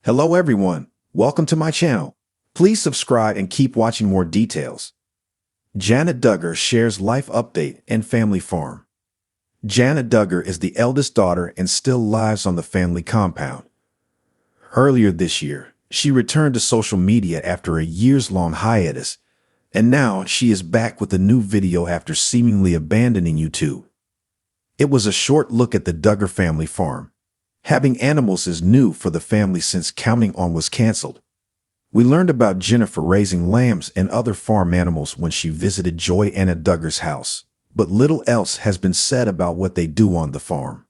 Hello everyone, welcome to my channel. Please subscribe and keep watching more details. Jana Duggar shares life update and family farm. Jana Duggar is the eldest daughter and still lives on the family compound. Earlier this year, she returned to social media after a years-long hiatus, and now she is back with a new video after seemingly abandoning YouTube. It was a short look at the Duggar family farm. Having animals is new for the family since Counting On was canceled. We learned about Jennifer raising lambs and other farm animals when she visited Joanna Duggar's house, but little else has been said about what they do on the farm.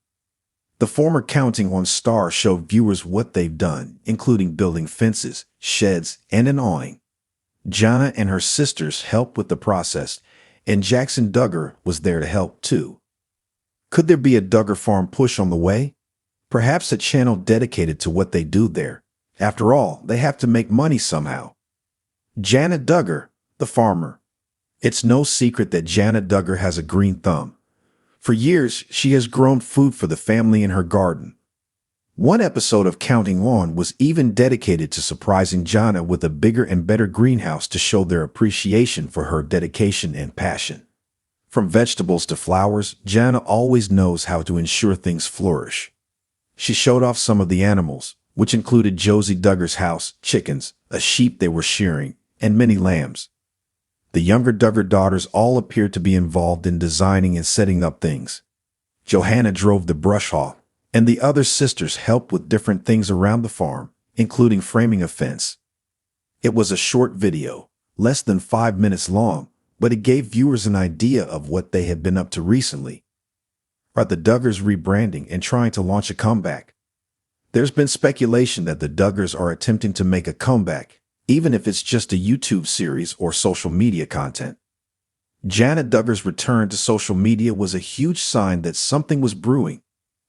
The former Counting On star showed viewers what they've done, including building fences, sheds, and an awning. Jana and her sisters helped with the process, and Jackson Duggar was there to help too. Could there be a Duggar farm push on the way? Perhaps a channel dedicated to what they do there. After all, they have to make money somehow. Jana Duggar, the farmer. It's no secret that Jana Duggar has a green thumb. For years, she has grown food for the family in her garden. One episode of Counting On was even dedicated to surprising Jana with a bigger and better greenhouse to show their appreciation for her dedication and passion. From vegetables to flowers, Jana always knows how to ensure things flourish. She showed off some of the animals, which included Josie Duggar's house, chickens, a sheep they were shearing, and many lambs. The younger Duggar daughters all appeared to be involved in designing and setting up things. Johanna drove the brush hog, and the other sisters helped with different things around the farm, including framing a fence. It was a short video, less than 5 minutes long, but it gave viewers an idea of what they had been up to recently. Are the Duggars rebranding and trying to launch a comeback? There's been speculation that the Duggars are attempting to make a comeback, even if it's just a YouTube series or social media content. Jana Duggar's return to social media was a huge sign that something was brewing.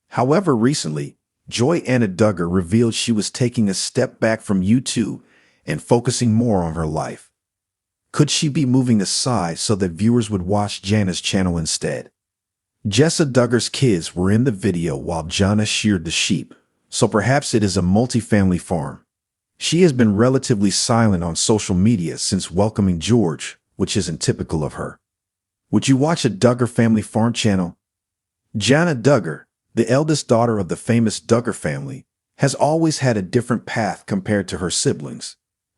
However, recently, Joanna Duggar revealed she was taking a step back from YouTube and focusing more on her life. Could she be moving aside so that viewers would watch Jana's channel instead? Jessa Duggar's kids were in the video while Jana sheared the sheep, so perhaps it is a multi-family farm. She has been relatively silent on social media since welcoming George, which isn't typical of her. Would you watch a Duggar family farm channel? Jana Duggar, the eldest daughter of the famous Duggar family, has always had a different path compared to her siblings.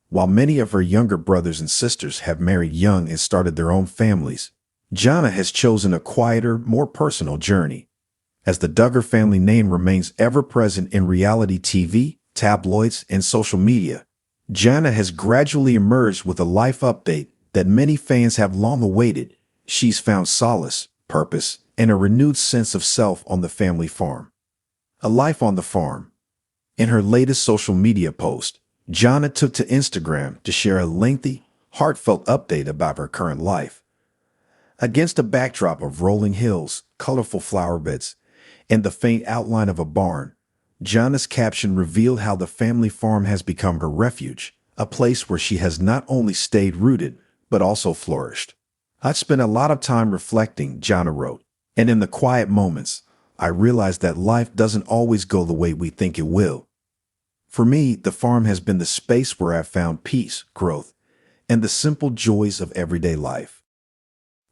While many of her younger brothers and sisters have married young and started their own families, Jana has chosen a quieter, more personal journey. As the Duggar family name remains ever present in reality TV, tabloids, and social media, Jana has gradually emerged with a life update that many fans have long awaited. She's found solace, purpose, and a renewed sense of self on the family farm. A life on the farm. In her latest social media post, Jana took to Instagram to share a lengthy, heartfelt update about her current life. Against a backdrop of rolling hills, colorful flower beds, and the faint outline of a barn, Jana's caption revealed how the family farm has become her refuge, a place where she has not only stayed rooted, but also flourished. "I've spent a lot of time reflecting," Jana wrote, "and in the quiet moments, I realized that life doesn't always go the way we think it will. For me, the farm has been the space where I've found peace, growth, and the simple joys of everyday life."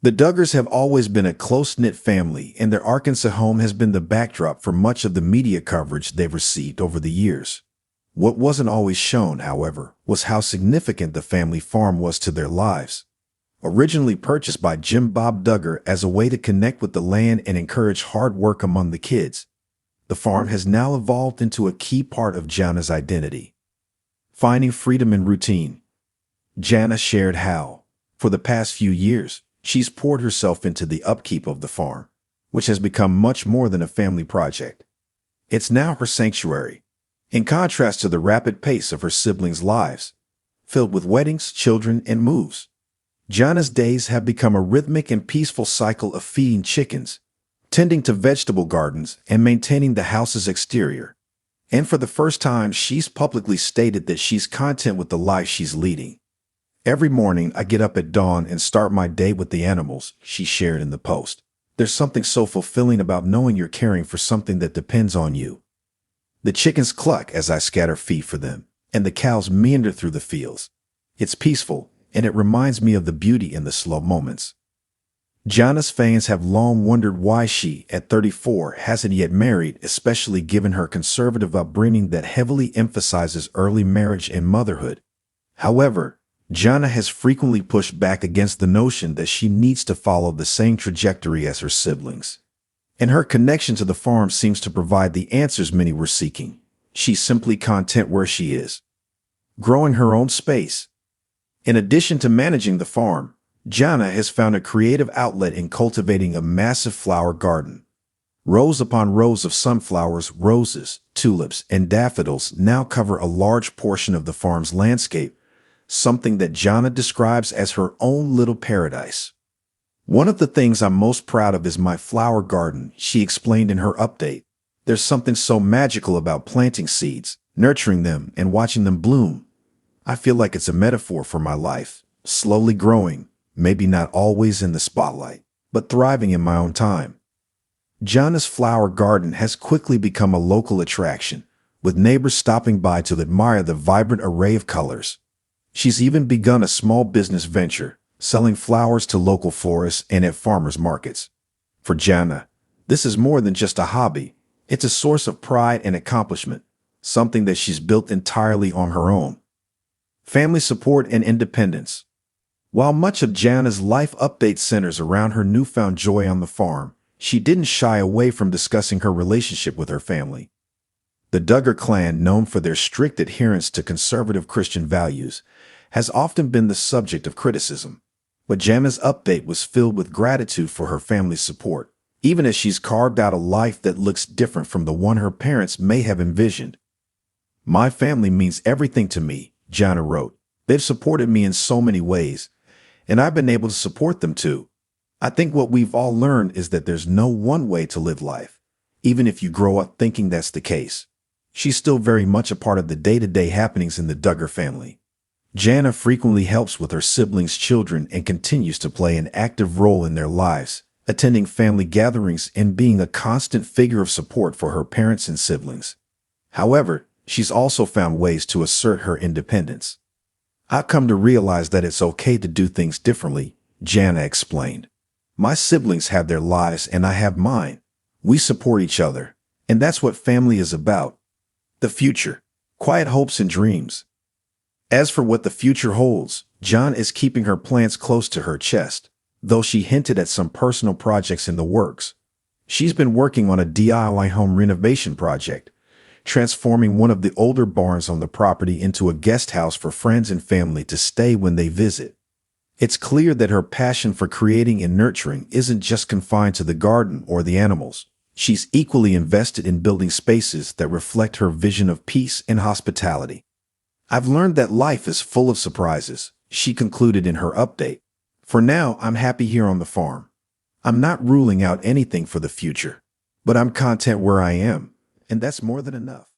The Duggars have always been a close-knit family, and their Arkansas home has been the backdrop for much of the media coverage they've received over the years. What wasn't always shown, however, was how significant the family farm was to their lives. Originally purchased by Jim Bob Duggar as a way to connect with the land and encourage hard work among the kids, the farm has now evolved into a key part of Jana's identity. Finding freedom in routine. Jana shared how, for the past few years, she's poured herself into the upkeep of the farm, which has become much more than a family project. It's now her sanctuary, in contrast to the rapid pace of her siblings' lives, filled with weddings, children, and moves. Jana's days have become a rhythmic and peaceful cycle of feeding chickens, tending to vegetable gardens, and maintaining the house's exterior. And for the first time, she's publicly stated that she's content with the life she's leading. "Every morning, I get up at dawn and start my day with the animals," she shared in the post. "There's something so fulfilling about knowing you're caring for something that depends on you." The chickens cluck as I scatter feed for them, and the cows meander through the fields. It's peaceful, and it reminds me of the beauty in the slow moments. Jana's fans have long wondered why she, at 34, hasn't yet married, especially given her conservative upbringing that heavily emphasizes early marriage and motherhood. However, Jana has frequently pushed back against the notion that she needs to follow the same trajectory as her siblings. And her connection to the farm seems to provide the answers many were seeking. She's simply content where she is, growing her own space. In addition to managing the farm, Jana has found a creative outlet in cultivating a massive flower garden. Rows upon rows of sunflowers, roses, tulips, and daffodils now cover a large portion of the farm's landscape, something that Jana describes as her own little paradise. One of the things I'm most proud of is my flower garden, she explained in her update. There's something so magical about planting seeds, nurturing them, and watching them bloom. I feel like it's a metaphor for my life, slowly growing, maybe not always in the spotlight, but thriving in my own time. Jana's flower garden has quickly become a local attraction, with neighbors stopping by to admire the vibrant array of colors. She's even begun a small business venture, selling flowers to local florists and at farmers markets. For Jana, this is more than just a hobby. It's a source of pride and accomplishment, something that she's built entirely on her own. Family support and independence. While much of Jana's life update centers around her newfound joy on the farm, she didn't shy away from discussing her relationship with her family. The Duggar clan, known for their strict adherence to conservative Christian values, has often been the subject of criticism. But Jana's update was filled with gratitude for her family's support, even as she's carved out a life that looks different from the one her parents may have envisioned. "My family means everything to me," Jana wrote. "They've supported me in so many ways, and I've been able to support them too. I think what we've all learned is that there's no one way to live life, even if you grow up thinking that's the case." She's still very much a part of the day-to-day happenings in the Duggar family. Jana frequently helps with her siblings' children and continues to play an active role in their lives, attending family gatherings and being a constant figure of support for her parents and siblings. However, she's also found ways to assert her independence. "I've come to realize that it's okay to do things differently," Jana explained. "My siblings have their lives and I have mine. We support each other, and that's what family is about." The future. Quiet hopes and dreams. As for what the future holds, Jana is keeping her plans close to her chest, though she hinted at some personal projects in the works. She's been working on a DIY home renovation project, transforming one of the older barns on the property into a guest house for friends and family to stay when they visit. It's clear that her passion for creating and nurturing isn't just confined to the garden or the animals. She's equally invested in building spaces that reflect her vision of peace and hospitality. "I've learned that life is full of surprises," she concluded in her update. "For now, I'm happy here on the farm. I'm not ruling out anything for the future, but I'm content where I am, and that's more than enough."